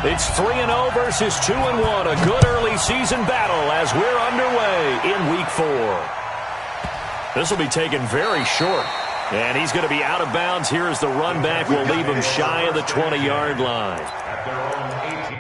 It's 3-0 versus 2-1. A good early season battle as we're underway in Week 4. This will be taken very short. And he's going to be out of bounds here as the run back will leave him shy of the 20-yard line. At their own 18.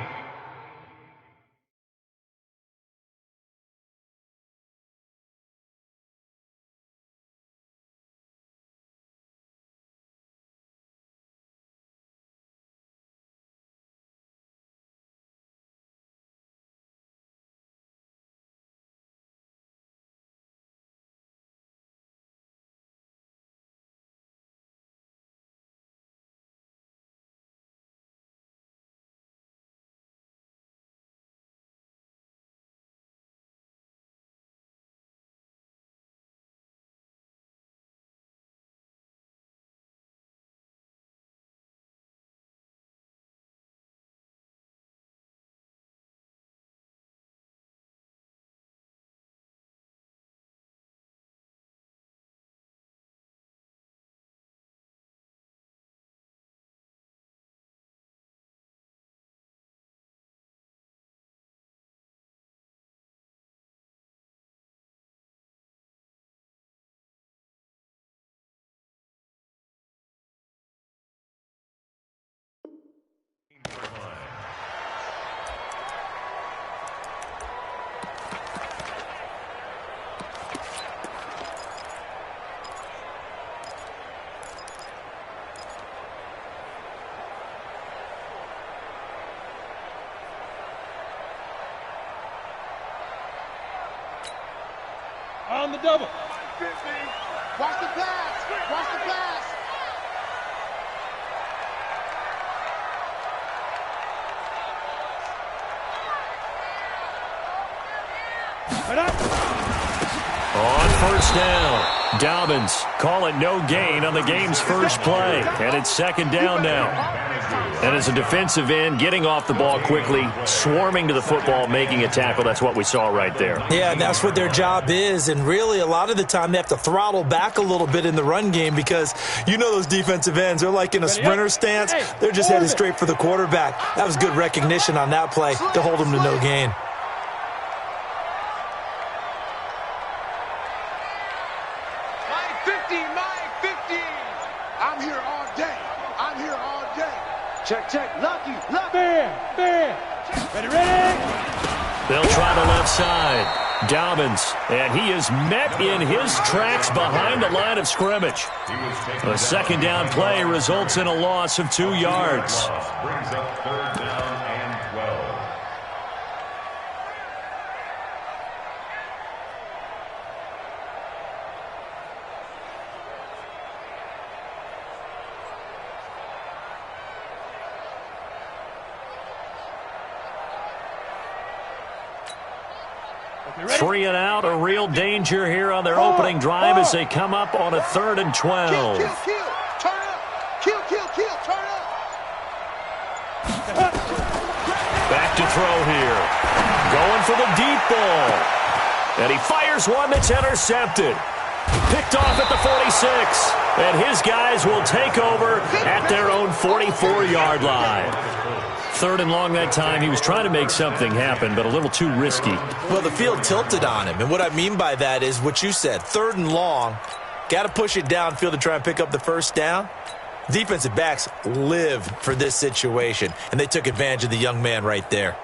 On the double. Watch the pass. Watch the pass. Right up. On first down, Dobbins calling no gain on the game's first play. And it's second down now. And as a defensive end, getting off the ball quickly, swarming to the football, making a tackle. That's what we saw right there. Yeah, and that's what their job is. And really, a lot of the time, they have to throttle back a little bit in the run game because you know those defensive ends, they're like in a sprinter stance. They're just headed straight for the quarterback. That was good recognition on that play to hold them to no gain. I'm here all day. I'm here all day. Check, lucky. Fair. Ready. They'll try the left side. Dobbins, and he is met in his tracks behind the line of scrimmage. A second down play results in a loss of 2 yards. Brings up third down and 12. Three and out, a real danger here on their opening drive as they come up on a 3rd and 12. Kill. Turn up. Kill. Turn up. Back to throw here. Going for the deep ball. And he fires one that's intercepted. Picked off at the 46. And his guys will take over at their own 44-yard line. 3rd and long that time. He was trying to make something happen, but a little too risky. Well, the field tilted on him. And what I mean by that is what you said. 3rd and long. Got to push it downfield to try and pick up the first down. Defensive backs live for this situation. And they took advantage of the young man right there.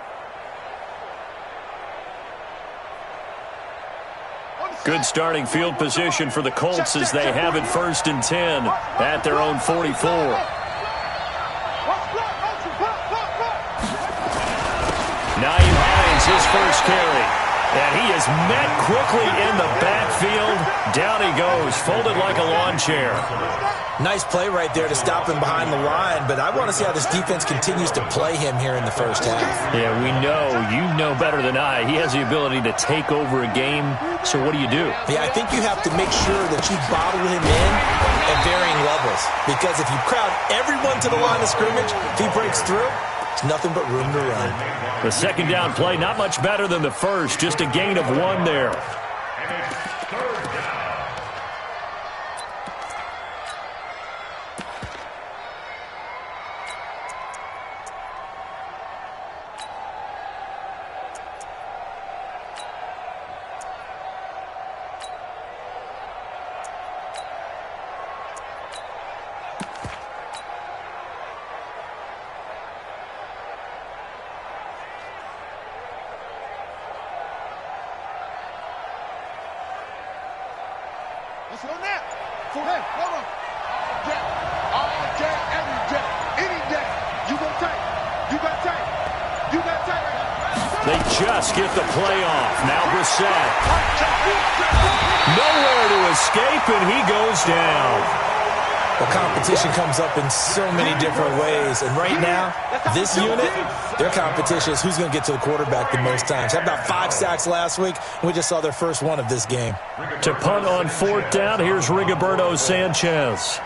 Good starting field position for the Colts as they have it 1st and 10 at their own 44. His first carry, and he is met quickly in the backfield. Down he goes, folded like a lawn chair. Nice play right there to stop him behind the line, but I want to see how this defense continues to play him here in the first half. Yeah, we know. You know better than I. He has the ability to take over a game, so what do? Yeah, I think you have to make sure that you bottle him in at varying levels, because if you crowd everyone to the line of scrimmage, if he breaks through, it's nothing but room to run. The second down play, not much better than the first. Just a gain of 1 there. slow down. Hey, hold on. All day, every day, any day. You gonna take. You got take. You got take. They just get the play off. Now Brissett. Nowhere to escape, and he goes down. Well, competition comes up in so many different ways. And right now, this unit, their competition is who's going to get to the quarterback the most times. Had about 5 sacks last week, and we just saw their first one of this game. To punt on 4th down, here's Rigoberto Sanchez.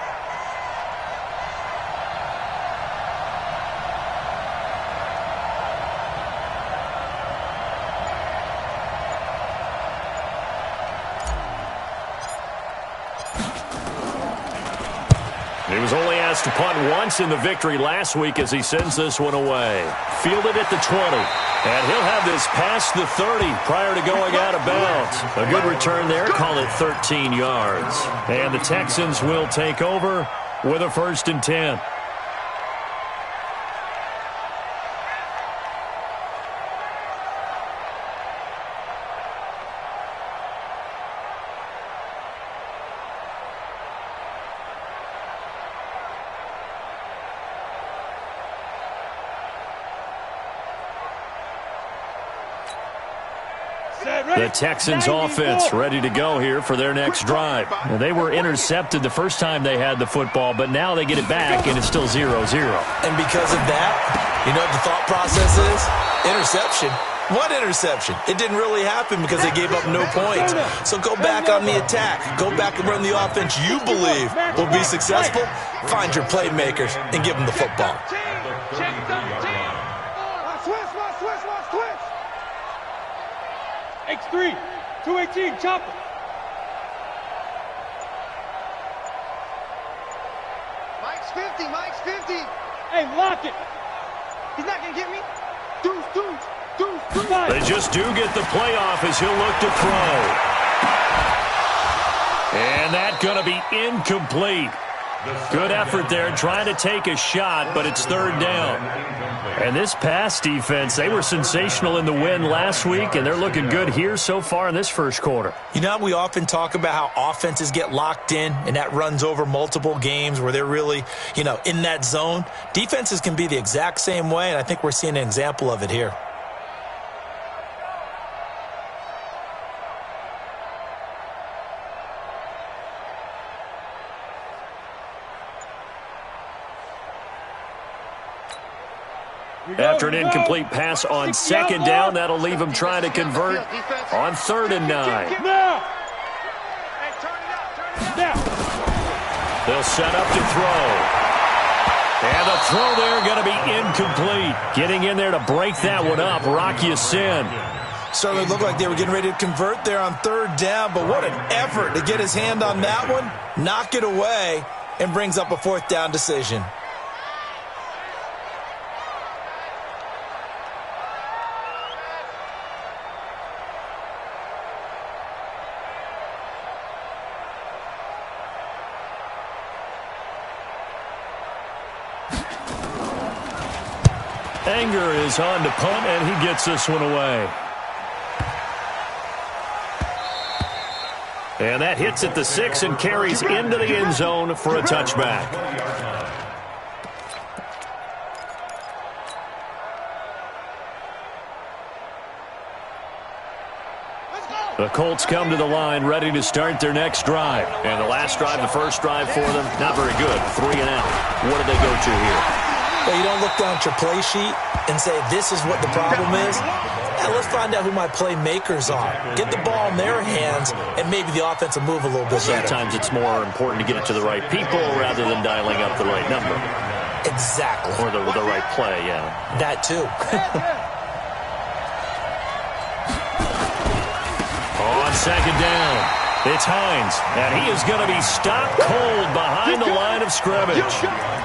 He was only asked to punt once in the victory last week as he sends this one away. Fielded at the 20. And he'll have this past the 30 prior to going out of bounds. A good return there. Call it 13 yards. And the Texans will take over with a 1st and 10. The Texans offense ready to go here for their next drive. Now, they were intercepted the first time they had the football, but now they get it back, and it's still 0-0. And because of that, you know what the thought process is? Interception. What interception? It didn't really happen because they gave up no points. So go back on the attack. Go back and run the offense you believe will be successful. Find your playmakers and give them the football. X3, 218, chopper. Mike's 50, Mike's 50. Hey, lock it. He's not going to get me. Deuce. They just do get the playoff as he'll look to throw. And that's going to be incomplete. Good effort there trying to take a shot, but it's 3rd down. And this pass defense, they were sensational in the win last week, and they're looking good here so far in this first quarter. You know, we often talk about how offenses get locked in, and that runs over multiple games where they're really, in that zone. Defenses can be the exact same way, and I think we're seeing an example of it here. After an incomplete pass on 2nd down, that'll leave them trying to convert on 3rd and 9. They'll set up to throw. And the throw there going to be incomplete. Getting in there to break that one up, Rock Ya-Sin. Certainly looked like they were getting ready to convert there on 3rd down, but what an effort to get his hand on that one, knock it away, and brings up a 4th down decision. Anger is on to punt, and he gets this one away. And that hits at the 6 and carries into the end zone for a touchback. The Colts come to the line ready to start their next drive. And the last drive, the first drive for them, not very good. 3 and out. What do they go to here? Well, you don't look down at your play sheet and say, this is what the problem is. Yeah, let's find out who my playmakers are. Get the ball in their hands, and maybe the offense will move a little bit better. Sometimes it's more important to get it to the right people rather than dialing up the right number. Exactly. Or the right play, yeah. That too. On 2nd down. It's Hines, and he is going to be stopped cold behind the line of scrimmage.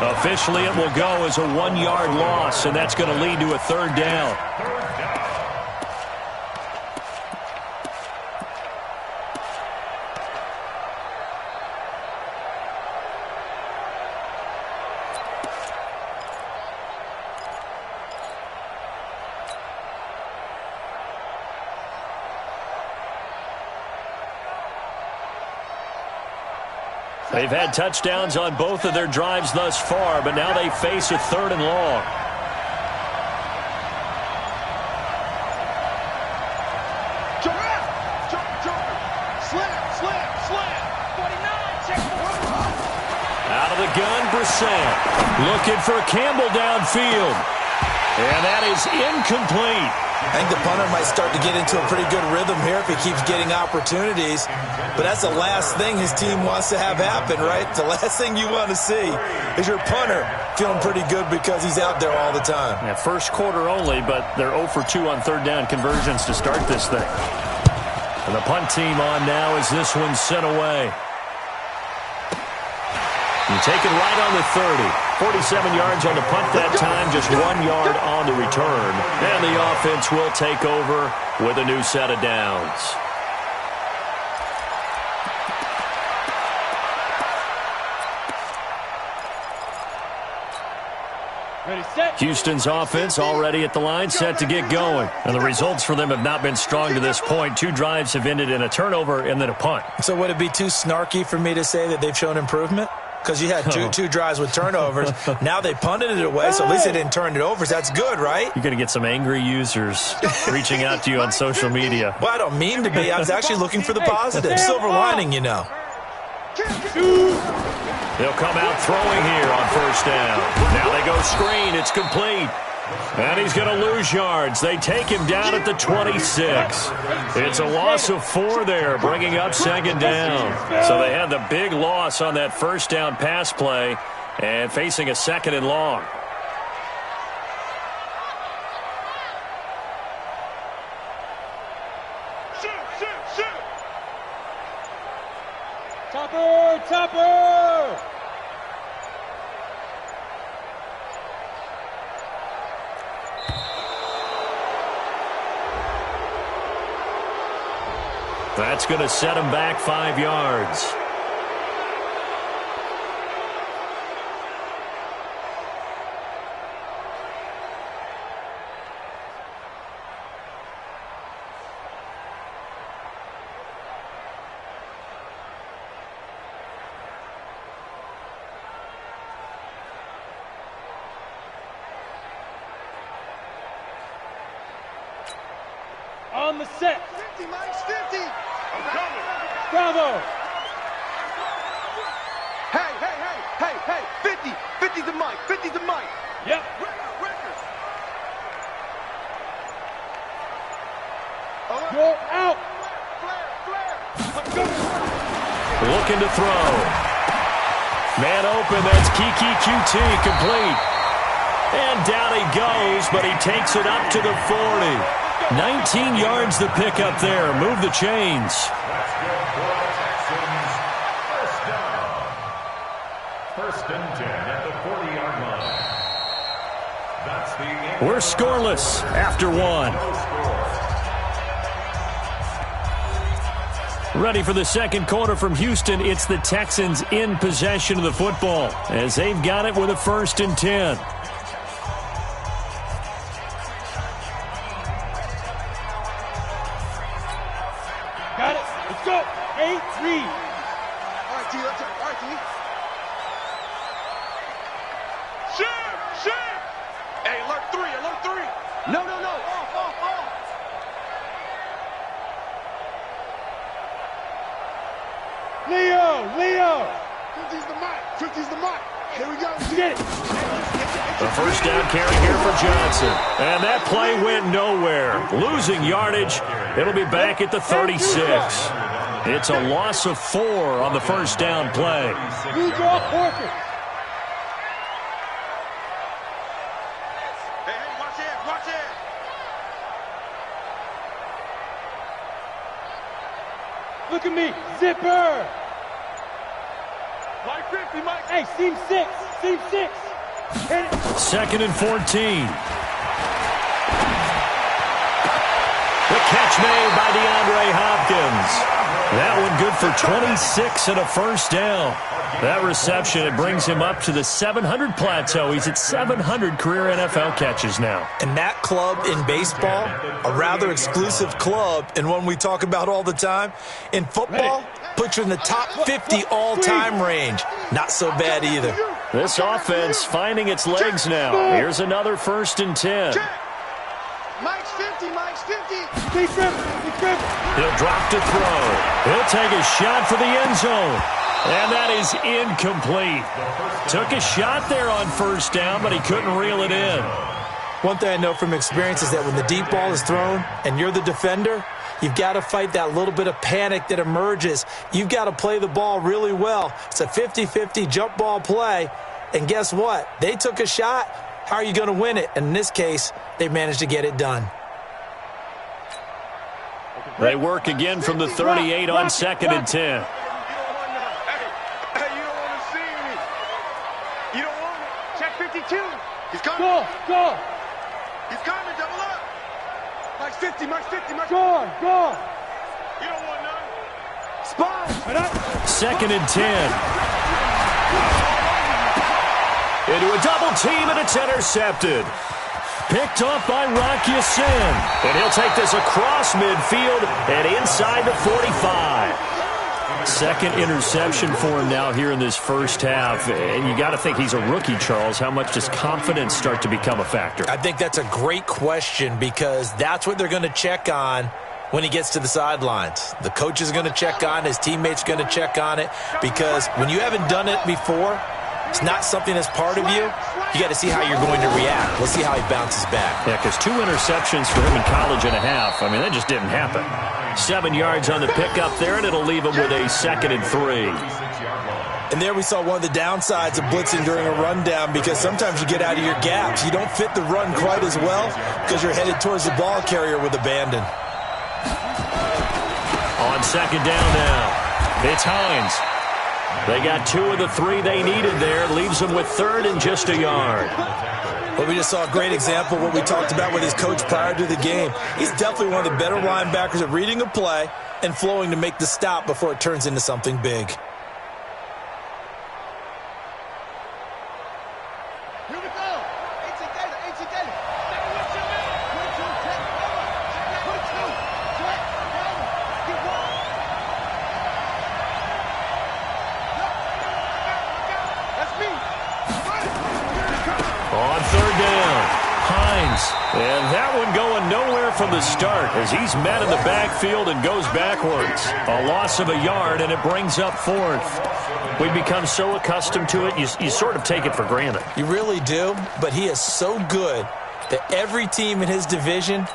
Officially, it will go as a 1-yard loss, and that's going to lead to a 3rd down. They've had touchdowns on both of their drives thus far, but now they face a 3rd and long. Out of the gun, Brissett. Looking for Campbell downfield. And that is incomplete. I think the punter might start to get into a pretty good rhythm here if he keeps getting opportunities. But that's the last thing his team wants to have happen, right? The last thing you want to see is your punter feeling pretty good because he's out there all the time. Yeah, first quarter only, but they're 0 for 2 on 3rd down conversions to start this thing. And the punt team on now as this one's sent away. And taken right on the 30. 47 yards on the punt that time, just 1 yard on the return. And the offense will take over with a new set of downs. Houston's offense already at the line, set to get going. And the results for them have not been strong to this point. 2 drives have ended in a turnover and then a punt. So would it be too snarky for me to say that they've shown improvement? Because you had two drives with turnovers. Now they punted it away, so at least they didn't turn it over. So that's good, right? You're going to get some angry users reaching out to you on social media. Well, I don't mean to be. I was actually looking for the positive. Silver lining, you know. They'll come out throwing here on 1st down. Now they go screen. It's complete. And he's going to lose yards. They take him down at the 26. It's a loss of 4 there, bringing up 2nd down. So they had the big loss on that 1st down pass play and facing a 2nd and long. Topper! That's going to set him back 5 yards. On the set. 50, Mike, 50. I'm coming. Bravo. Hey, 50. 50 to Mike. 50 to Mike. Yep. Record. Go out. Flare. Looking to throw. Man open, that's Kiki QT, complete. And down he goes, but he takes it up to the 40. 19 yards to pick up there. Move the chains. That's good for the Texans. 1st down. 1st and 10 at the 40-yard line. That's the end. We're scoreless after 1. Ready for the 2nd quarter from Houston. It's the Texans in possession of the football as they've got it with a 1st and 10. Got it. Let's go. 8-3. All right, T. All right, T. Shit. Hey, alert 3. No. Off. Leo. 50's the mark. Here we go. Get it. The 1st down carry here for Johnson. And that play went nowhere. Losing yardage. It'll be back at the 36. It's a loss of 4 on the 1st down play. New draw, Porter. Hey, watch it. Look at me. Zipper. Mike 50, Mike. Hey, seam 6. Hit it. 2nd and 14. The catch made by DeAndre Hopkins. That one good for 26 and a first down. That reception, it brings him up to the 700 plateau. He's at 700 career NFL catches now. And that club in baseball, a rather exclusive club, and one we talk about all the time. In football, puts you in the top 50 all-time range. Not so bad either. This offense finding its legs now. Here's another 1st and 10. Mike's 50, Mike's 50. He'll drop to throw. He'll take a shot for the end zone. And that is incomplete. Took a shot there on 1st down, but he couldn't reel it in. One thing I know from experience is that when the deep ball is thrown and you're the defender, you've got to fight that little bit of panic that emerges. You've got to play the ball really well. It's a 50-50 jump ball play. And guess what? They took a shot. How are you going to win it? And in this case, they managed to get it done. They work again from the 38 on 2nd and 10. He's coming. Go. He's coming. Double up. Mike's 50. Mike's 50. Mike's 50. Go. You don't want none. Spot. 2nd and 10. Into a double team, and it's intercepted. Picked off by Rocky Sin. And he'll take this across midfield and inside the 45. Second interception for him now here in this first half. And you got to think he's a rookie, Charles. How much does confidence start to become a factor? I think that's a great question because that's what they're going to check on when he gets to the sidelines. The coach is going to check on, his teammates are going to check on it, because when you haven't done it before, it's not something that's part of you. You got to see how you're going to react. Let's see how he bounces back. Yeah, because 2 interceptions for him in college and a half. I mean, that just didn't happen. 7 yards on the pickup there, and it'll leave him with a 2nd and 3. And there we saw one of the downsides of blitzing during a rundown, because sometimes you get out of your gaps. You don't fit the run quite as well because you're headed towards the ball carrier with abandon. On 2nd down now, it's Hines. They got 2 of the 3 they needed there. Leaves them with 3rd and just a yard. Well, we just saw a great example of what we talked about with his coach prior to the game. He's definitely one of the better linebackers at reading a play and flowing to make the stop before it turns into something big. And that one going nowhere from the start as he's met in the backfield and goes backwards. A loss of a yard, and it brings up 4th. We've become so accustomed to it, you sort of take it for granted. You really do, but he is so good that every team in his division,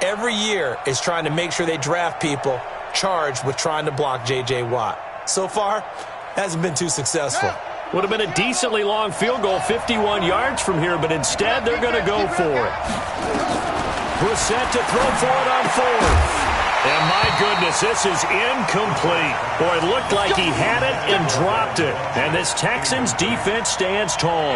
every year, is trying to make sure they draft people charged with trying to block J.J. Watt. So far, hasn't been too successful. Would have been a decently long field goal, 51 yards from here, but instead they're going to go for it. Brissett to throw for it on 4th. And my goodness, this is incomplete. Boy, it looked like he had it and dropped it. And this Texans defense stands tall.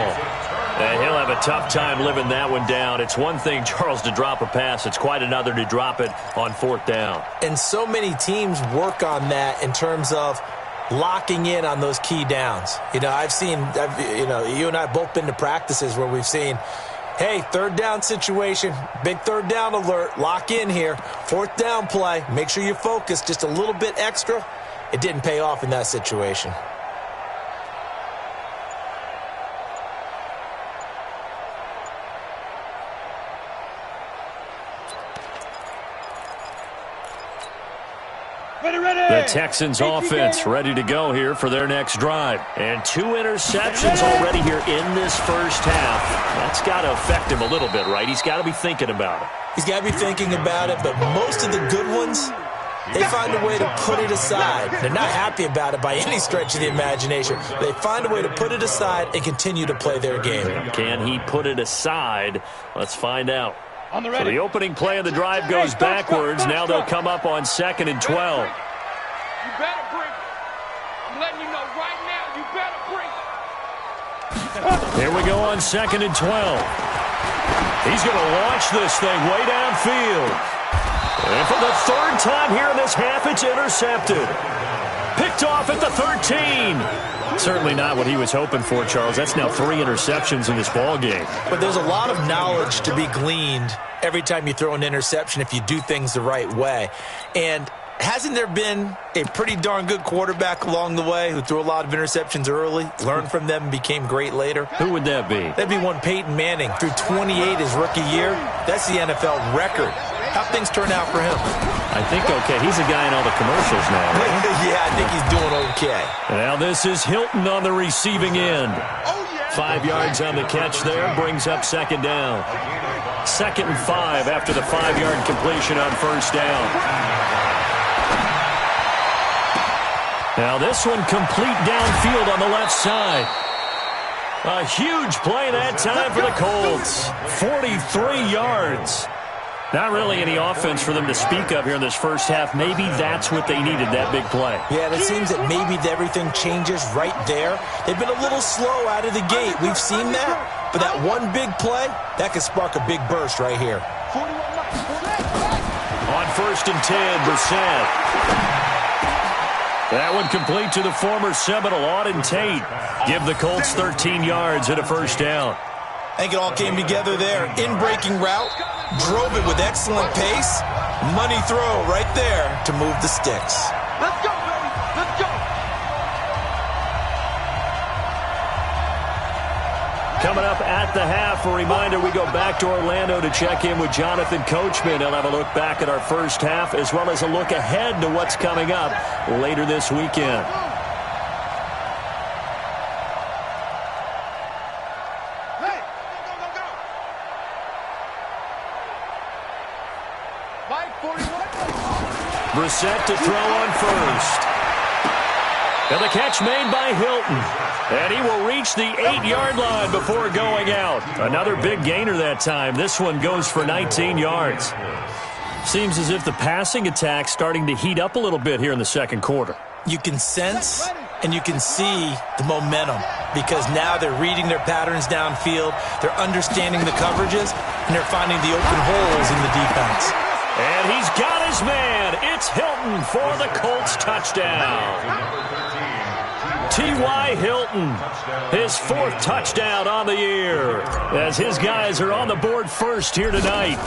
And he'll have a tough time living that one down. It's one thing, Charles, to drop a pass. It's quite another to drop it on 4th down. And so many teams work on that in terms of locking in on those key downs. You know, you and I both been to practices where we've seen, hey, 3rd down situation, big 3rd down alert, lock in here, 4th down play, make sure you focus just a little bit extra. It didn't pay off in that situation. The Texans offense ready to go here for their next drive. And 2 interceptions already here in this first half. That's got to affect him a little bit, right? He's got to be thinking about it. He's got to be thinking about it, but most of the good ones, they find a way to put it aside. They're not happy about it by any stretch of the imagination. They find a way to put it aside and continue to play their game. Can he put it aside? Let's find out. So the opening play of the drive goes backwards. Now they'll come up on 2nd and 12. You better bring it. I'm letting you know right now, you better bring it. Here we go on 2nd and 12. He's going to launch this thing way downfield. And for the third time here in this half, it's intercepted. Picked off at the 13. Certainly not what he was hoping for, Charles. That's now 3 interceptions in this ball game. But there's a lot of knowledge to be gleaned every time you throw an interception if you do things the right way. And hasn't there been a pretty darn good quarterback along the way who threw a lot of interceptions early, learned from them, and became great later? Who would that be? That'd be one Peyton Manning. Threw 28 his rookie year. That's the NFL record. How'd things turn out for him? I think okay. He's a guy in all the commercials now, right? Yeah, I think he's doing okay. Now this is Hilton on the receiving end. 5 yards on the catch there, brings up second down. 2nd and 5 after the 5-yard completion on first down. Now this one complete downfield on the left side. A huge play that time for the Colts. 43 yards. Not really any offense for them to speak of here in this first half. Maybe that's what they needed, that big play. Yeah, it seems that maybe everything changes right there. They've been a little slow out of the gate. We've seen that. But that one big play, that could spark a big burst right here. On 1st and 10, Brissett. That one complete to the former Seminole, Auden Tate. Give the Colts 13 yards and a first down. I think it all came together there. In-breaking route, drove it with excellent pace. Money throw right there to move the sticks. Let's go, baby. Let's go. Coming up at the half, a reminder, we go back to Orlando to check in with Jonathan Coachman. He'll have a look back at our first half as well as a look ahead to what's coming up later this weekend. Brissett to throw on first. And the catch made by Hilton. And he will reach the 8-yard line before going out. Another big gainer that time. This one goes for 19 yards. Seems as if the passing attack's starting to heat up a little bit here in the second quarter. You can sense and you can see the momentum because now they're reading their patterns downfield, they're understanding the coverages, and they're finding the open holes in the defense. And he's got his man. It's Hilton for the Colts touchdown. T.Y. Hilton, his 4th touchdown on the year, as his guys are on the board first here tonight.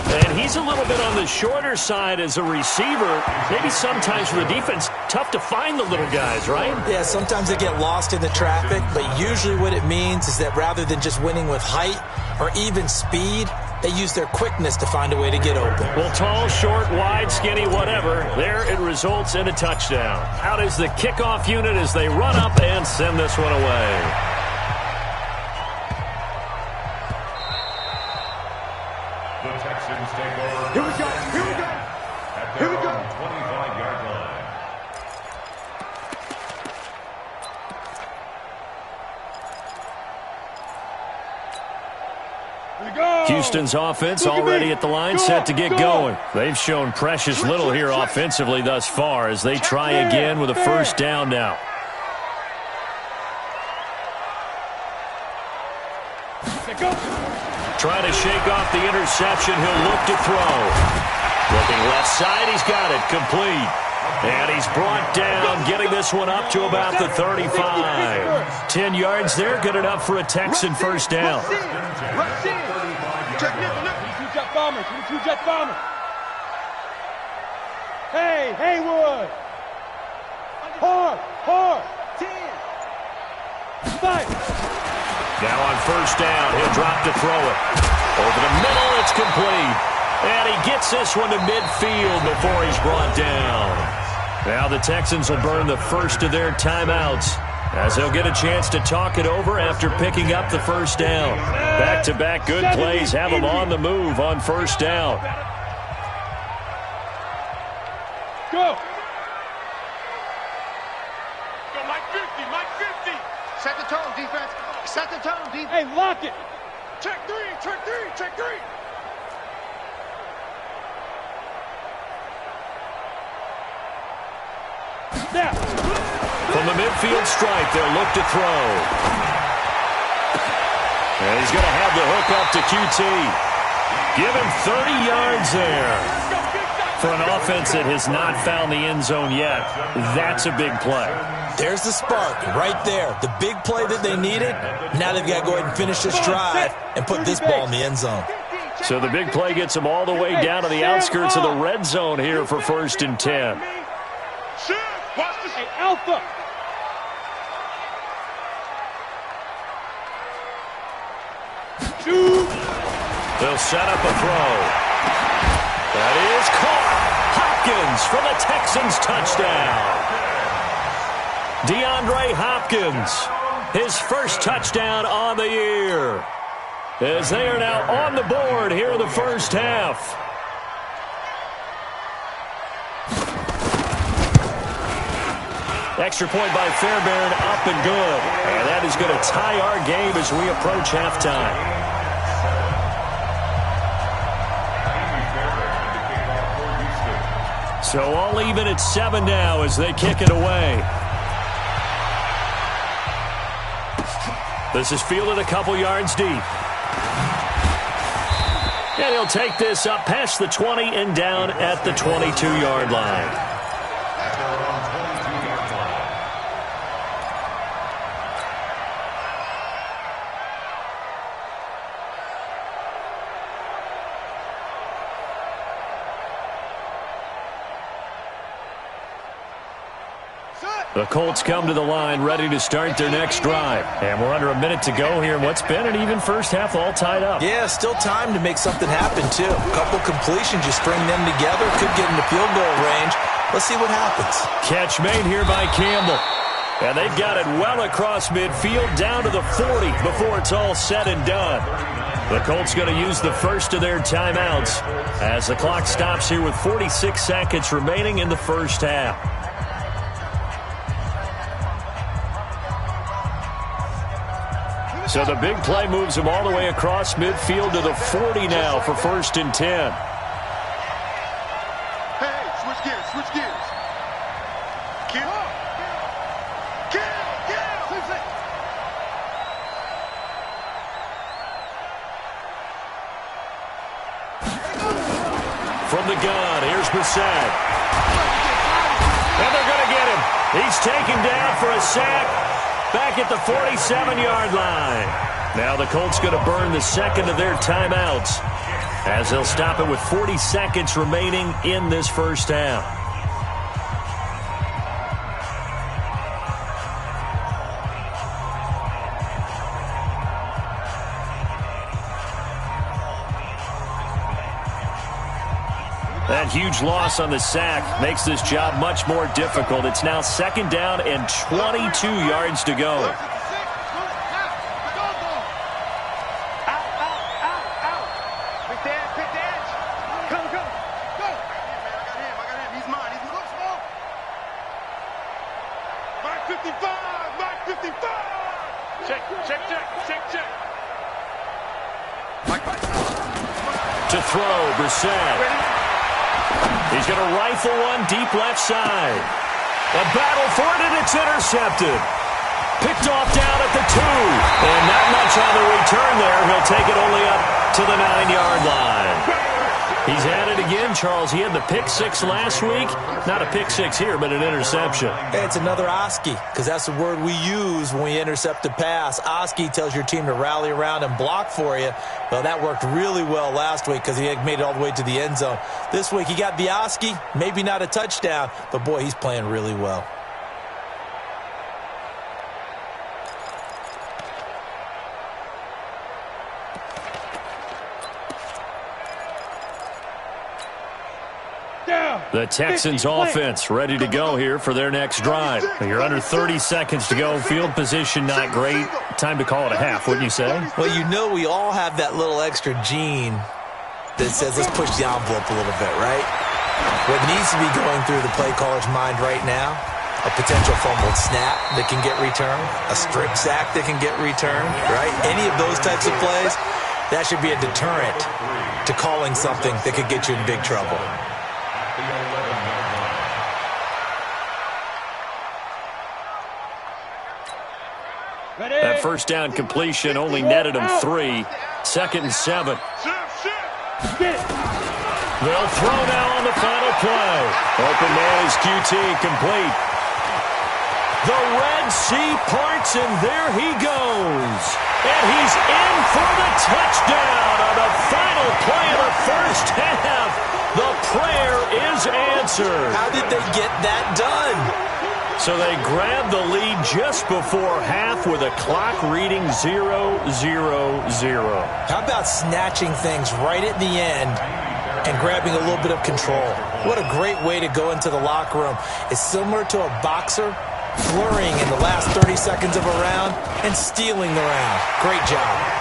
And he's a little bit on the shorter side as a receiver. Maybe sometimes for the defense, tough to find the little guys, right? Yeah, sometimes they get lost in the traffic, but usually what it means is that rather than just winning with height or even speed, they use their quickness to find a way to get open. Well, tall, short, wide, skinny, whatever, there it results in a touchdown. Out is the kickoff unit as they run up and send this one away. The Texans take over. Here we go. Here we go. At Here we their go. own 25-yard line. Houston's offense already at the line, set to get going. They've shown precious little here offensively thus far as they try again with a first down now. Trying to shake off the interception. He'll look to throw. Looking left side, he's got it complete. And he's brought down, getting this one up to about the 35. 10 yards there, good enough for a Texan first down. Rush in. Check, look. 22 jet bomber. 22 jet bomber. Hey, Haywood. Hard. 10. 5. Now on first down, he'll drop to throw it. Over the middle, it's complete. And he gets this one to midfield before he's brought down. Now the Texans will burn the first of their timeouts as they'll get a chance to talk it over after picking up the first down. Back-to-back good plays have them on the move on first down. Go. Mike 50. Set the tone, defense. Set the tone, defense. Hey, lock it. Check three. Snap. From the midfield stripe, they'll look to throw. And he's going to have the hook up to QT. Give him 30 yards there. For an offense that has not found the end zone yet, that's a big play. There's the spark right there. The big play that they needed. Now they've got to go ahead and finish this drive and put this ball in the end zone. So the big play gets them all the way down to the outskirts of the red zone here for 1st and 10. Hey, Alpha. Shoot. They'll set up a throw. That is caught. Hopkins for the Texans touchdown. DeAndre Hopkins, his first touchdown on the year, as they are now on the board here in the first half. Extra point by Fairbairn, up and good. And that is going to tie our game as we approach halftime. So all even at 7 now as they kick it away. This is fielded a couple yards deep. And he'll take this up past the 20 and down at the 22-yard line. The Colts come to the line ready to start their next drive. And we're under a minute to go here in what's been an even first half, all tied up. Yeah, still time to make something happen, too. A couple completions, you string them together, could get into field goal range. Let's see what happens. Catch made here by Campbell. And they've got it well across midfield down to the 40 before it's all said and done. The Colts going to use the first of their timeouts as the clock stops here with 46 seconds remaining in the first half. So the big play moves him all the way across midfield to the 40 now for 1st and 10. Hey, switch gears, switch gears. Kill. From the gun, here's Brissett. And they're going to get him. He's taken down for a sack. Back at the 47-yard line. Now the Colts going to burn the second of their timeouts as they'll stop it with 40 seconds remaining in this first half. That huge loss on the sack makes this job much more difficult. It's now 2nd down and 22 yards to go. To throw, Brissett. He's going to rifle one deep left side. A battle for it, and it's intercepted. Picked off down at the 2. And not much on the return there. He'll take it only up to the 9-yard line. He's at it again, Charles. He had the pick 6 last week. Not a pick 6 here, but an interception. Hey, it's another Oski, because that's the word we use when we intercept a pass. Oski tells your team to rally around and block for you. Well, that worked really well last week because he had made it all the way to the end zone. This week he got the Oski, maybe not a touchdown, but boy, he's playing really well. The Texans offense ready to go here for their next drive. You're under 30 seconds to go. Field position not great. Time to call it a half, wouldn't you say? Well, you know we all have that little extra gene that says let's push the envelope a little bit, right? What needs to be going through the play caller's mind right now, a potential fumbled snap that can get returned, a strip sack that can get returned, right? Any of those types of plays, that should be a deterrent to calling something that could get you in big trouble. That first down completion only netted him 3. 2nd and 7. They'll throw now on the final play. Open man is QT, complete. The Red Sea parts, and there he goes. And he's in for the touchdown on the final play of the first half. The prayer is answered. How did they get that done? So they grabbed the lead just before half with a clock reading 0-0-0. How about snatching things right at the end and grabbing a little bit of control? What a great way to go into the locker room. It's similar to a boxer flurrying in the last 30 seconds of a round and stealing the round. Great job.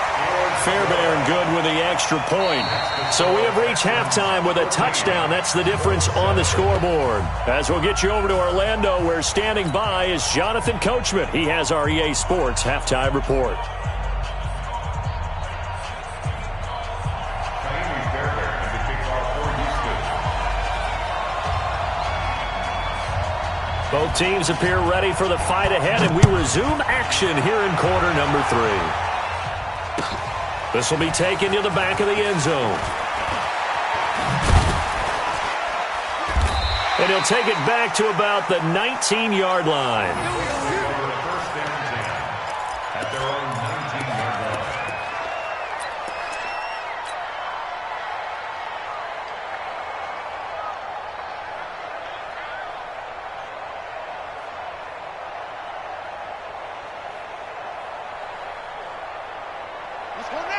Fairbairn good with the extra point. So we have reached halftime with a touchdown. That's the difference on the scoreboard. As we'll get you over to Orlando, where standing by is Jonathan Coachman. He has our EA Sports halftime report. Both teams appear ready for the fight ahead, and we resume action here in quarter number 3. This will be taken to the back of the end zone. And he'll take it back to about the 19-yard line. At their own 19-yard line.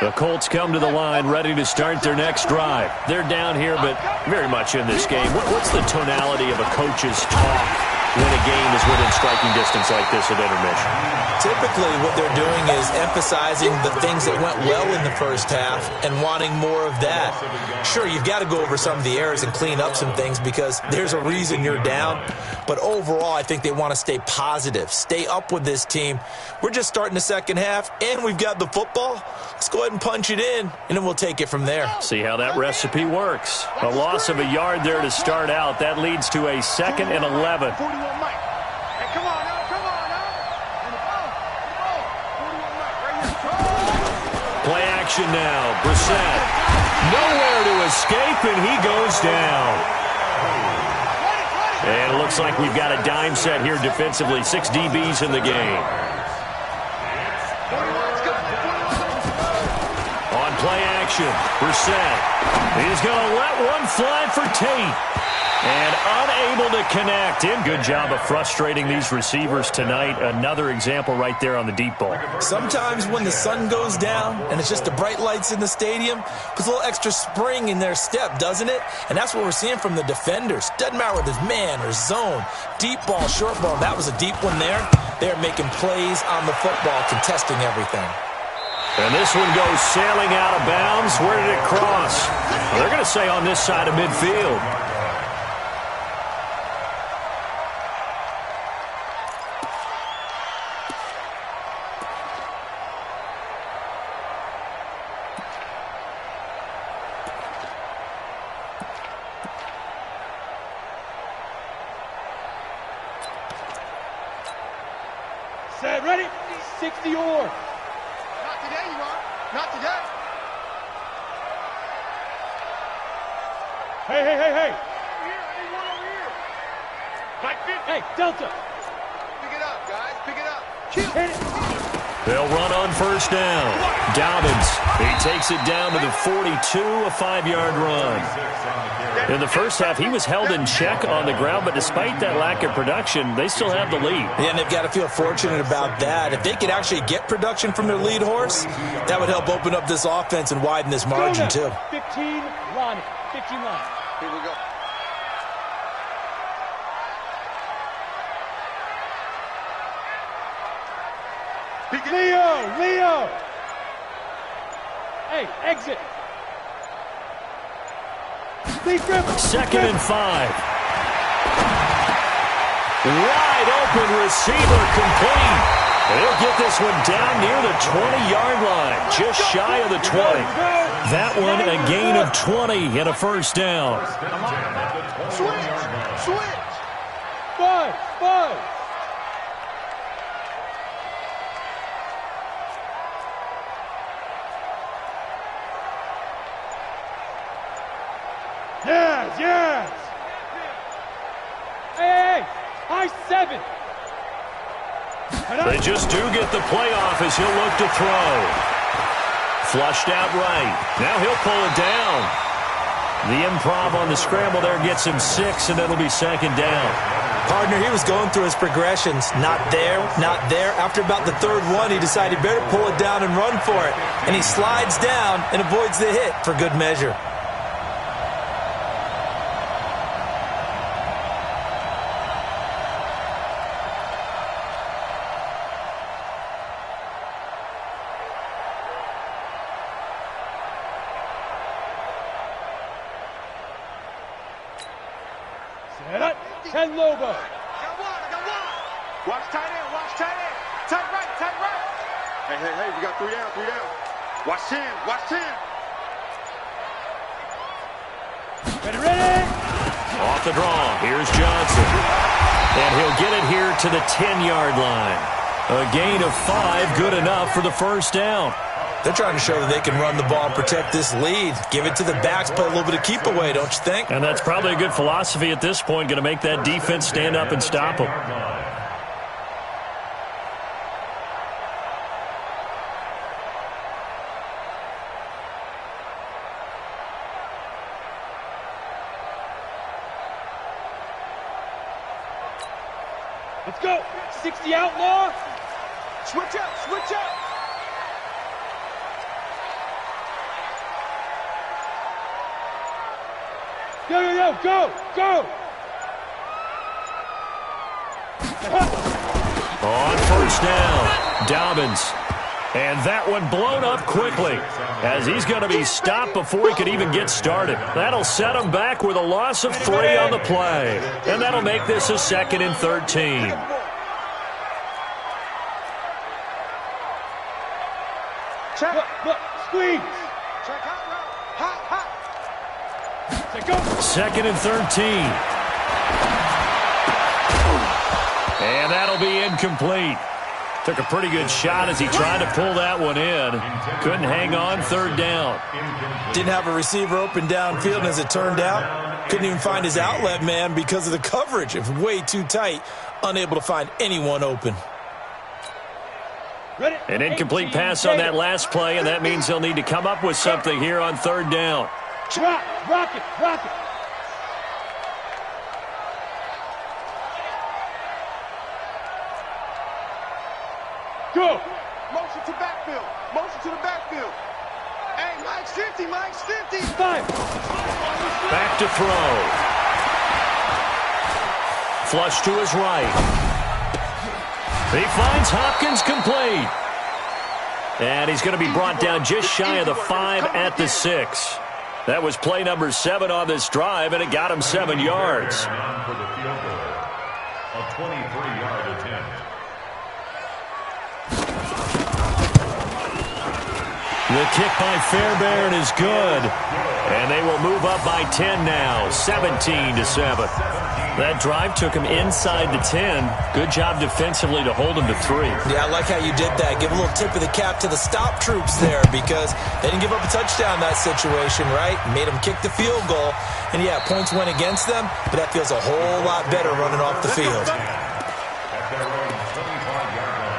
The Colts come to the line ready to start their next drive. They're down here, but very much in this game. What's the tonality of a coach's talk when a game is within striking distance like this at intermission? Typically, what they're doing is emphasizing the things that went well in the first half and wanting more of that. Sure, you've got to go over some of the errors and clean up some things because there's a reason you're down. But overall, I think they want to stay positive, stay up with this team. We're just starting the second half, and we've got the football. Let's go ahead and punch it in, and then we'll take it from there. See how that recipe works. A loss of a yard there to start out. That leads to a 2nd and 11. Play action now. Brissett. Nowhere to escape, and he goes down. And it looks like we've got a dime set here defensively. 6 DBs in the game. On play action, Brissett. He's going to let one fly for Tate. And unable to connect. Good job of frustrating these receivers tonight. Another example right there on the deep ball. Sometimes when the sun goes down and it's just the bright lights in the stadium, puts a little extra spring in their step, doesn't it? And that's what we're seeing from the defenders. Doesn't matter whether it's man or zone, deep ball, short ball. That was a deep one there. They're making plays on the football, contesting everything. And this one goes sailing out of bounds. Where did it cross? Well, they're going to say on this side of midfield. Set, ready? 60 or. Not today, you are. Not today. Hey, hey, hey, hey. Over here. I need one over here. Like 50. Hey, Delta. Pick it up, guys. Pick it up. Kill. Hit it. They'll run on first down. Dobbins, he takes it down to the 42, a 5-yard run. In the first half, he was held in check on the ground, but despite that lack of production, they still have the lead. Yeah, and they've got to feel fortunate about that. If they could actually get production from their lead horse, that would help open up this offense and widen this margin, too. 15 line. 15 line. Here we go. Leo. Hey, exit. Second and 5. Wide open receiver complete. They'll get this one down near the 20-yard line, just shy of the 20. That one a gain of 20 and a first down. Switch. 5. Yeah. Yes, yes. Hey, high 7. They just do get the playoff as he'll look to throw. Flushed out right. Now he'll pull it down. The improv on the scramble there gets him 6, and it'll be second down. Partner, he was going through his progressions. Not there, not there. After about the third one, he decided he better pull it down and run for it. And he slides down and avoids the hit for good measure. Set up. 10 Lobo. I got one. Watch tight end, watch tight end. Tight right, tight right. Hey, we got 3 down, 3 down. Watch 10, watch 10. Ready. Off the draw, here's Johnson. And he'll get it here to the 10-yard line. A gain of 5, good enough for the first down. They're trying to show that they can run the ball and protect this lead. Give it to the backs, play a little bit of keep away, don't you think? And that's probably a good philosophy at this point, going to make that defense stand up and stop them. Let's go. 60 outlaw. Switch up, switch up. Go. On first down, Dobbins. And that one blown up quickly as he's going to be stopped before he could even get started. That'll set him back with a loss of 3 on the play. And that'll make this a 2nd and 13. Check. Look, squeeze. Check hot route. Hot. Say go. 2nd and 13. And that'll be incomplete. Took a pretty good shot as he tried to pull that one in. Couldn't hang on, 3rd down. Didn't have a receiver open downfield, and as it turned out, couldn't even find his outlet man because of the coverage. It was way too tight, unable to find anyone open. Ready. An incomplete pass on that last play, and that means they'll need to come up with something here on 3rd down. Rock it. Go. Motion to backfield. Motion to the backfield. Hey, Mike's 50. 5. Back to throw. Flush to his right. He finds Hopkins complete. And he's going to be brought down just shy of the 5 at the 6. That was play number 7 on this drive, and it got him 7 yards. Down for the field goal. A 23-yard attempt. The kick by Fairbairn is good. And they will move up by 10 now, 17-7. That drive took him inside the 10. Good job defensively to hold him to 3. Yeah, I like how you did that. Give a little tip of the cap to the stop troops there because they didn't give up a touchdown in that situation, right? Made them kick the field goal. And, yeah, points went against them, but that feels a whole lot better running off the field. At their own 25-yard line.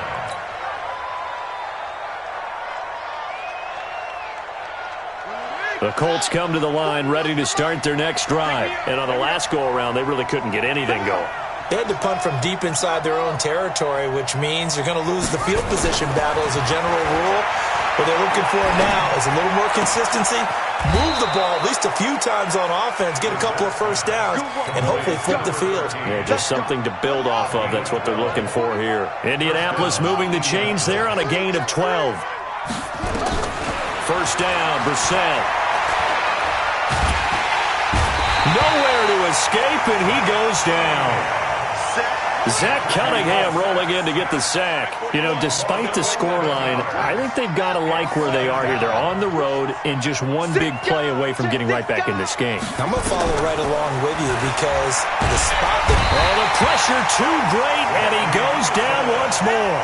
The Colts come to the line ready to start their next drive. And on the last go-around, they really couldn't get anything going. They had to punt from deep inside their own territory, which means you're going to lose the field position battle as a general rule. What they're looking for now is a little more consistency, move the ball at least a few times on offense, get a couple of first downs, and hopefully flip the field. Yeah, just something to build off of. That's what they're looking for here. Indianapolis moving the chains there on a gain of 12. First down, Brissett. Nowhere to escape, and he goes down. Zach Cunningham rolling in to get the sack. You know, despite the scoreline, I think they've got to like where they are here. They're on the road and just one big play away from getting right back in this game. I'm going to follow right along with you because the spot that... Oh, the pressure too great, and he goes down once more.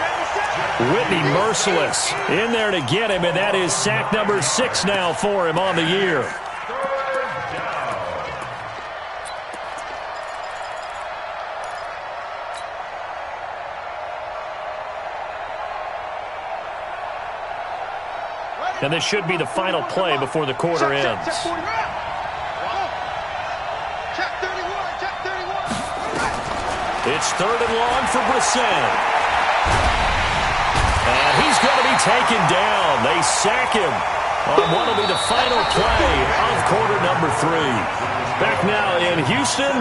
Whitney merciless in there to get him, and that is sack number 6 now for him on the year. And this should be the final play before the quarter ends. Check 41. Check 31. It's 3rd and long for Brissett. And he's going to be taken down. They sack him on what will be the final play of quarter number 3. Back now in Houston,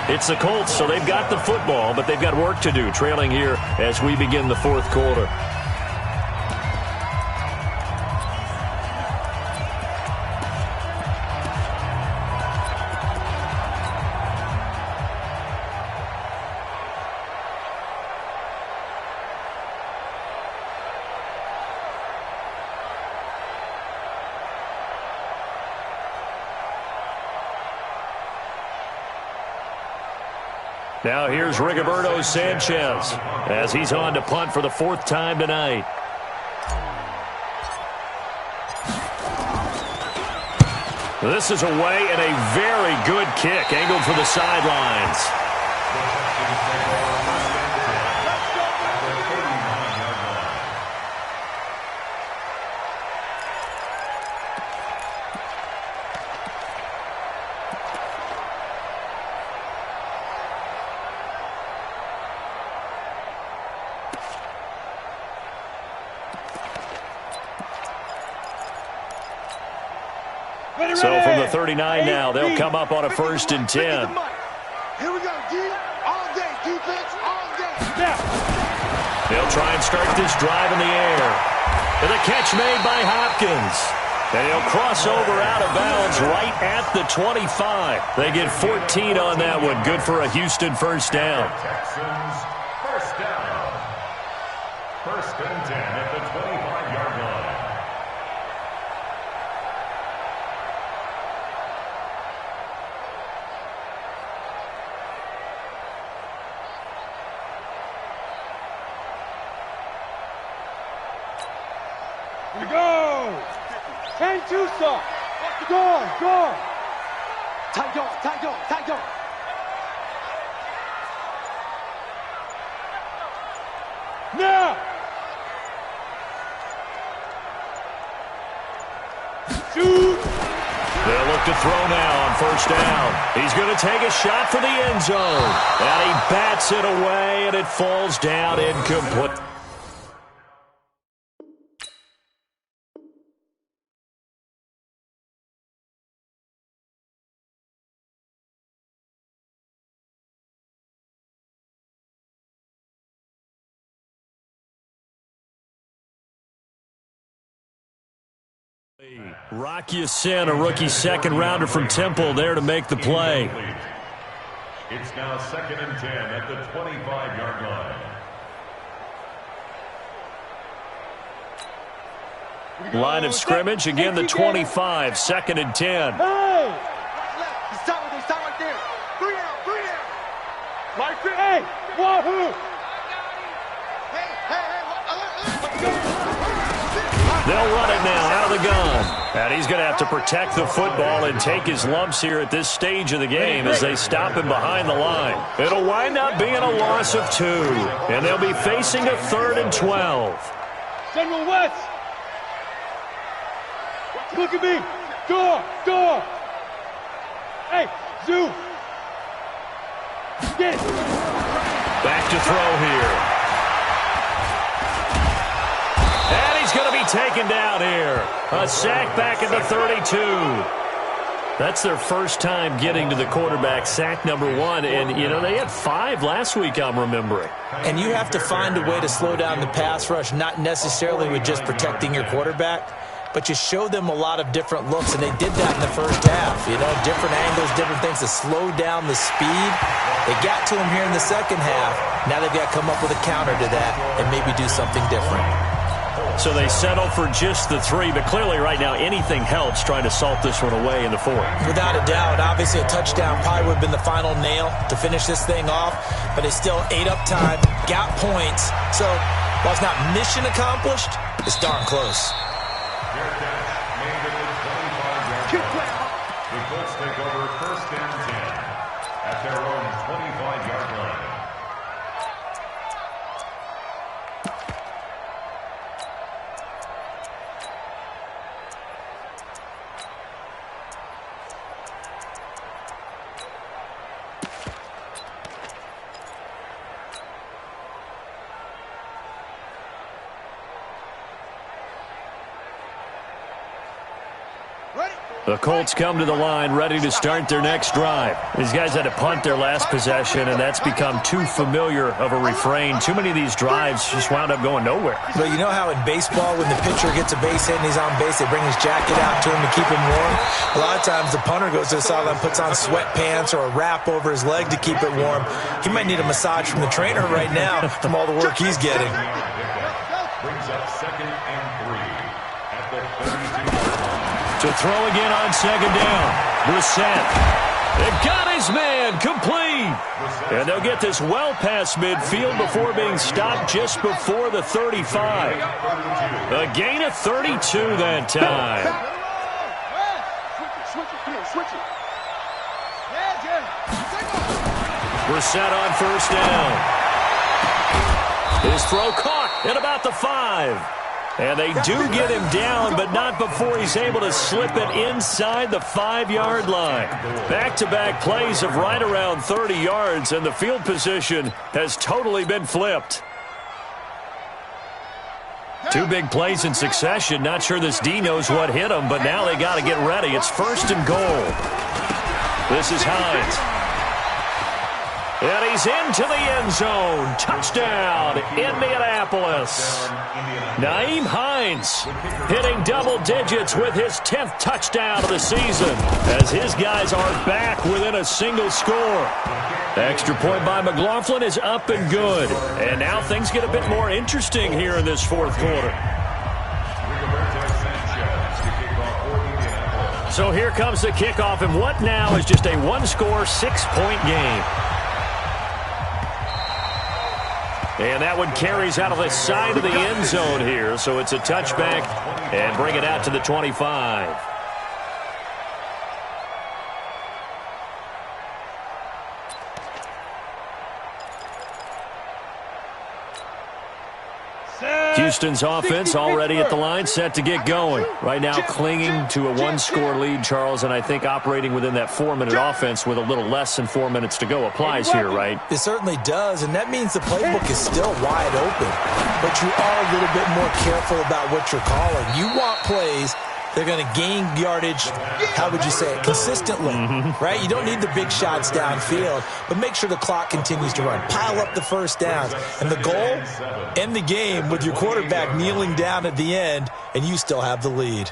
it's the Colts, so they've got the football, but they've got work to do, trailing here as we begin the 4th quarter. Now here's Rigoberto Sanchez as he's on to punt for the 4th time tonight. This is away and a very good kick angled for the sidelines. So from the 39 now, they'll come up on a 1st and 10. Here we go, D. All day, defense, all day. They'll try and start this drive in the air. And a catch made by Hopkins. And he'll cross over out of bounds right at the 25. They get 14 on that one. Good for a Houston 1st down. Texans, 1st down. 1st and 10 at the 25-yard line. Here we go! 10-2 stop! Go! Tight go. Now! Shoot! They'll look to throw now on 1st down. He's going to take a shot for the end zone. And he bats it away, and it falls down incomplete. Rock Ya-Sin, a rookie 2nd rounder from Temple, there to make the play. It's now 2nd and 10 at the 25-yard line. Line of scrimmage, again the 25, 2nd and 10. Hey! Stop right there. 3 down. Right there! Hey! Wahoo! They'll run it now out of the gun. And he's going to have to protect the football and take his lumps here at this stage of the game as they stop him behind the line. It'll wind up being a loss of 2. And they'll be facing a 3rd and 12. General West! Look at me! Door! Hey, Zoo! Get it! Back to throw here. And he's going to be taken down here. A sack back at the 32. That's their 1st time getting to the quarterback, sack number 1. And, you know, they had 5 last week, I'm remembering. And you have to find a way to slow down the pass rush, not necessarily with just protecting your quarterback, but you show them a lot of different looks, and they did that in the 1st half. You know, different angles, different things to slow down the speed. They got to him here in the 2nd half. Now they've got to come up with a counter to that and maybe do something different. So they settle for just the 3, but clearly right now anything helps trying to salt this one away in the 4th. Without a doubt, obviously a touchdown probably would have been the final nail to finish this thing off, but they still ate up time, got points. So while it's not mission accomplished, it's darn close. The Colts take over 1st and 10 at their own 25-yard line. The Colts come to the line ready to start their next drive. These guys had to punt their last possession, and that's become too familiar of a refrain. Too many of these drives just wound up going nowhere. But you know how in baseball, when the pitcher gets a base hit and he's on base, they bring his jacket out to him to keep him warm? A lot of times the punter goes to the sideline, puts on sweatpants or a wrap over his leg to keep it warm. He might need a massage from the trainer right now from all the work he's getting. Brings up 2nd and 3 at the 32. To throw again on 2nd down. Brissett. They've got his man complete. And they'll get this well past midfield before being stopped just before the 35. A gain of 32 that time. Switch it. Brissett on 1st down. His throw caught at about the 5. And they do get him down, but not before he's able to slip it inside the 5-yard line. Back-to-back plays of right around 30 yards, and the field position has totally been flipped. 2 big plays in succession. Not sure this D knows what hit him, but now they got to get ready. It's 1st and goal. This is Hines. And he's into the end zone. Touchdown, Indianapolis. Nyheim Hines hitting double digits with his 10th touchdown of the season as his guys are back within a single score. Extra point by McLaughlin is up and good. And now things get a bit more interesting here in this 4th quarter. So here comes the kickoff, and what now is just a 1-score, 6-point game. And that one carries out of the side of the end zone here. So it's a touchback and bring it out to the 25. Houston's offense already at the line, set to get going. Right now clinging to a 1-score lead, Charles, and I think operating within that 4-minute offense with a little less than 4 minutes to go applies here, right? It certainly does, and that means the playbook is still wide open. But you are a little bit more careful about what you're calling. You want plays they're going to gain yardage, how would you say it, consistently, right? You don't need the big shots downfield, but make sure the clock continues to run. Pile up the 1st downs. And the goal, end the game with your quarterback kneeling down at the end, and you still have the lead.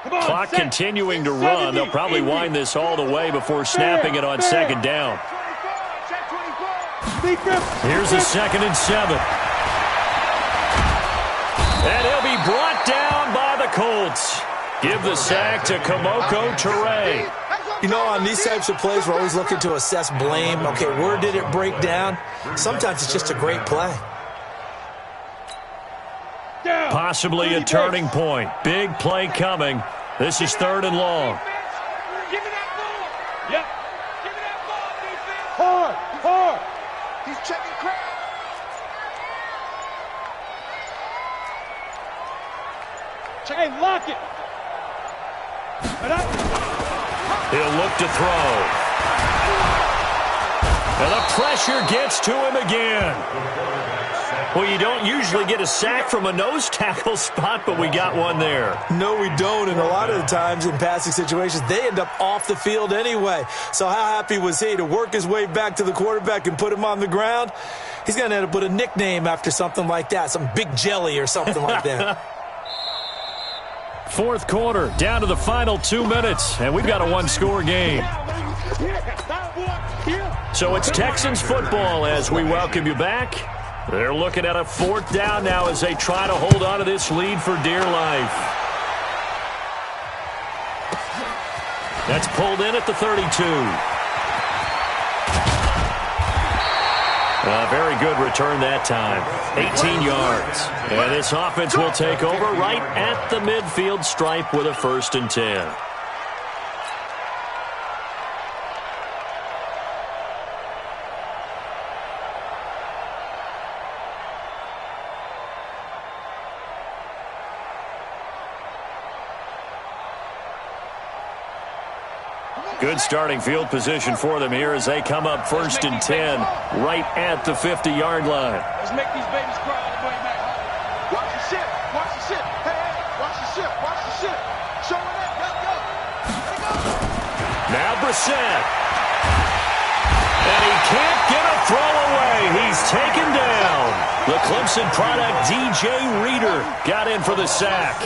Clock continuing to run. They'll probably wind this all the way before snapping it on 2nd down. Here's a 2nd and 7. And he'll be brought down by the Colts. Give the sack to Kamoko Toure. You know, on these types of plays, we're always looking to assess blame. Okay, where did it break down? Sometimes it's just a great play. Possibly a turning point. Big play coming. This is 3rd and long. Give me that ball. Yep. Give me that ball, defense. Hard. He's checking crowd. Hey, lock it. He'll look to throw. And the pressure gets to him again. Well, you don't usually get a sack from a nose tackle spot, but we got one there. No, we don't, and a lot of the times in passing situations, they end up off the field anyway. So how happy was he to work his way back to the quarterback and put him on the ground? He's going to end up with a nickname after something like that, some Big Jelly or something like that. 4th quarter, down to the final 2 minutes, and we've got a 1-score game. So it's Texans football as we welcome you back. They're looking at a 4th down now as they try to hold on to this lead for dear life. That's pulled in at the 32. A very good return that time. 18 yards. And this offense will take over right at the midfield stripe with a 1st and 10. Good starting field position for them here as they come up 1st and 10 right at the 50-yard line. Let's make these babies cry all the way back home. Watch the ship. Watch the ship. Hey, watch the ship. Watch the ship. Show it up. Let's go. Let's go. Now Brissett. And he can't get a throw away. He's taken down. The Clemson product, DJ Reader, got in for the sack.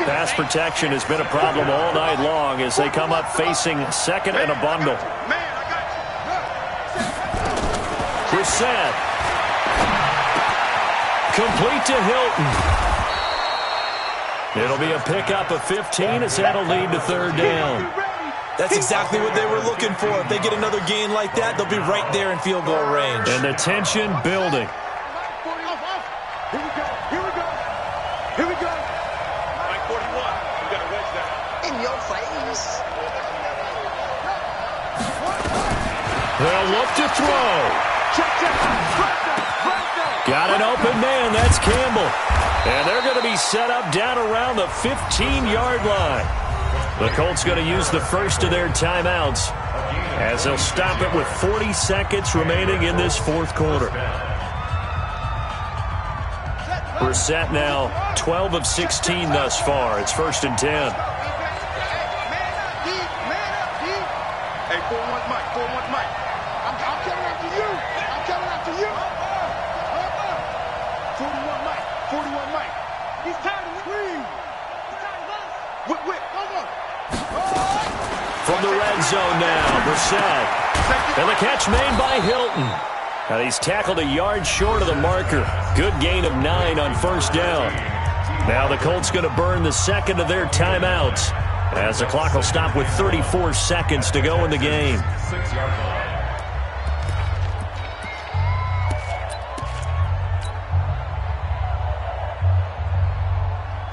Pass protection has been a problem all night long as they come up facing 2nd and a bundle. Man, I got you. Brissett. Complete to Hilton. It'll be a pickup of 15 as that'll lead to 3rd down. That's exactly what they were looking for. If they get another gain like that, they'll be right there in field goal range. And the tension building. Here we go. Here we go. Here we go. Mike 41, we got to wedge that. In your face. They'll look to throw. Check. Right. Got an open man. That's Campbell. And they're going to be set up down around the 15-yard line. The Colts going to use the first of their timeouts as they'll stop it with 40 seconds remaining in this 4th quarter. Brissett now 12 of 16 thus far. It's 1st and 10. Man up, deep. Hey, 4-1 Mike. I'm coming after you. 41 Mike. He's tired of me. Whip. From the red zone now, Brissett. And the catch made by Hilton. Now he's tackled a yard short of the marker. Good gain of 9 on 1st down. Now the Colts going to burn the 2nd of their timeouts as the clock will stop with 34 seconds to go in the game. 6-yard line.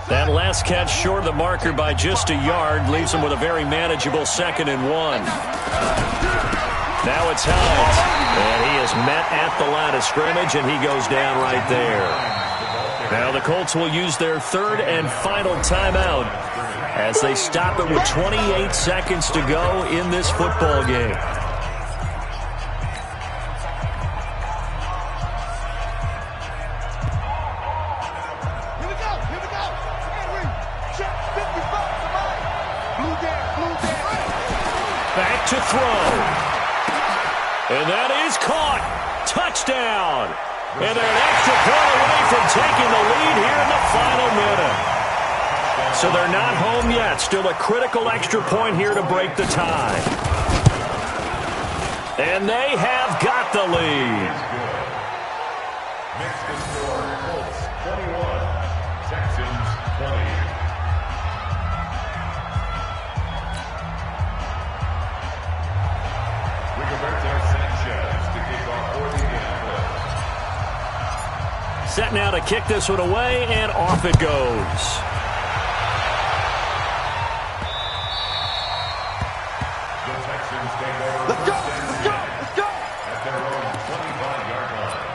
That last catch short of the marker by just a yard leaves him with a very manageable 2nd and 1. Now it's Hines, and he is met at the line of scrimmage, and he goes down right there. Now the Colts will use their 3rd and final timeout as they stop it with 28 seconds to go in this football game. Back to throw. And that is caught. Touchdown. And they're an extra point away from taking the lead here in the final minute. So they're not home yet. Still a critical extra point here to break the tie. And they have got the lead. Next to score, Colts 21, Texans 20. Set now to kick this one away, and off it goes. The Texans take over. Let's go. At their own 25-yard line.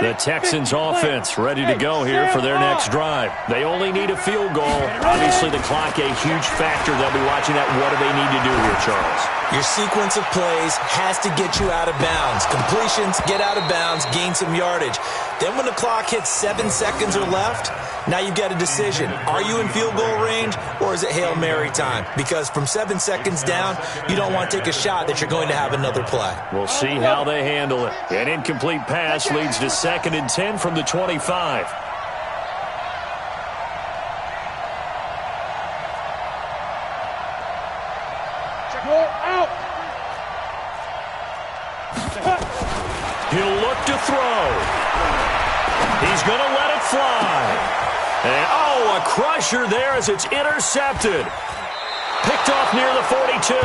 The Texans offense ready to go here for their next drive. They only need a field goal. Obviously, the clock a huge factor. They'll be watching that. What do they need to do here, Charles? Your sequence of plays has to get you out of bounds. Completions, get out of bounds, gain some yardage. Then when the clock hits 7 seconds or left, now you've got a decision. Are you in field goal range, or is it Hail Mary time? Because from 7 seconds down, you don't want to take a shot that you're going to have another play. We'll see how they handle it. An incomplete pass leads to 2nd and 10 from the 25. Out. He'll look to throw. He's going to let it fly. And, oh, a crusher there as it's intercepted. Picked off near the 42.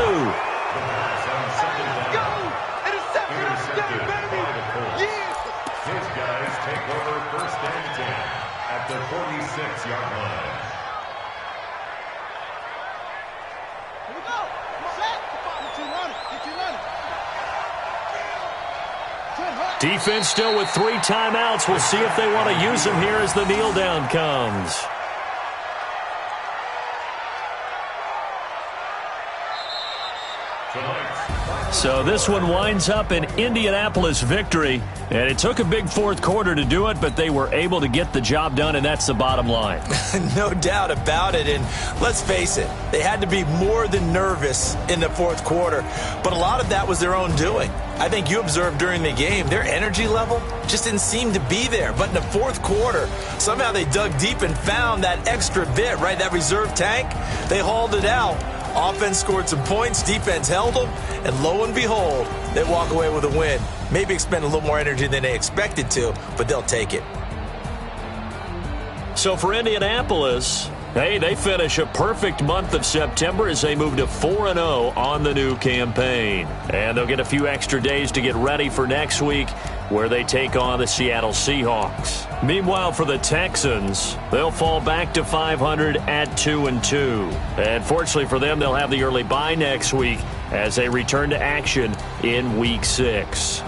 Intercepted by the Colts. His guys take over 1st and 10 at the 46-yard line. Here we go. Set. Get you running. Defense still with 3 timeouts. We'll see if they want to use them here as the kneel down comes. So this one winds up an Indianapolis victory, and it took a big fourth quarter to do it, but they were able to get the job done, and that's the bottom line. No doubt about it, and let's face it, they had to be more than nervous in the fourth quarter, but a lot of that was their own doing. I think you observed during the game, their energy level just didn't seem to be there, but in the fourth quarter, somehow they dug deep and found that extra bit, right, that reserve tank. They hauled it out. Offense scored some points, defense held them, and lo and behold, they walk away with a win. Maybe expend a little more energy than they expected to, but they'll take it. So for Indianapolis, hey, they finish a perfect month of September as they move to 4-0 on the new campaign. And they'll get a few extra days to get ready for next week, where they take on the Seattle Seahawks. Meanwhile, for the Texans, they'll fall back to 500 at 2-2. And fortunately for them, they'll have the early bye next week as they return to action in Week 6.